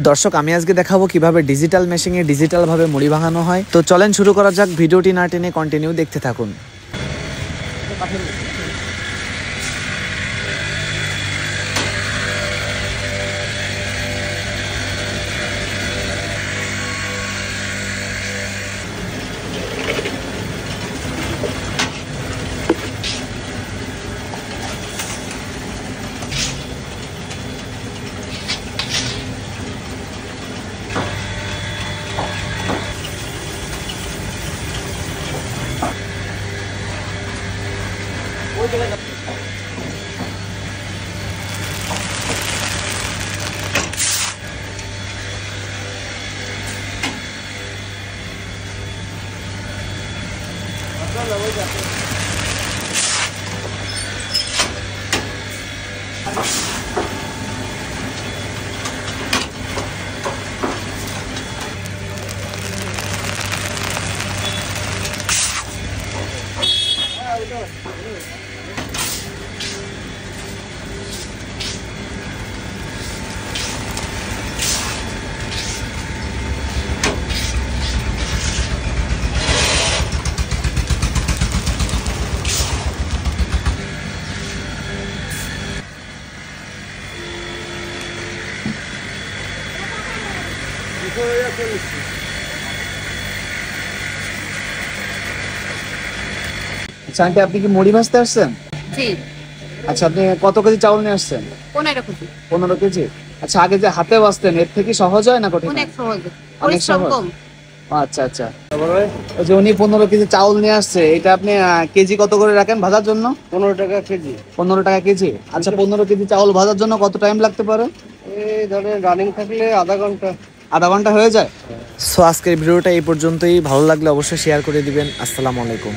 দর্শক আমি আজকে দেখাবো কিভাবে ডিজিটাল মেশিনে ডিজিটাল ভাবে মুড়ি ভাঙানো হয়। তো চলেন শুরু করা যাক, ভিডিওটি না টেনে কন্টিনিউ দেখতে থাকুন। আচ্ছা আন্টি, আপনি কি মুড়ি ভাজতে আসছেন? জি। আচ্ছা, আপনি কত কেজি চাউল নিয়ে আসছেন? 15 কেজি। 15 কেজি। আচ্ছা, আগে যে হাতে ভাজতেন এর থেকে সহজ হয় না কঠিন? অনেক সহজ, অনেক পরিশ্রম সহজ। কম। আচ্ছা আচ্ছা, ওই যে উনি 15 কেজি চাউল নিয়ে আসছে, এটা আপনি কেজি কত করে রাখেন ভাজার জন্য? 15 টাকা কেজি। 15 টাকা কেজি। আচ্ছা, 15 কেজি চাউল ভাজার জন্য কত টাইম লাগতে পারে? এই ধরেন রানিং থাকলে আধা ঘন্টা। আধা ঘন্টা হয়ে যায়। সো আজকের ভিডিওটা এই পর্যন্তই। ভালো লাগলে অবশ্যই শেয়ার করে দিবেন। আসসালামু আলাইকুম।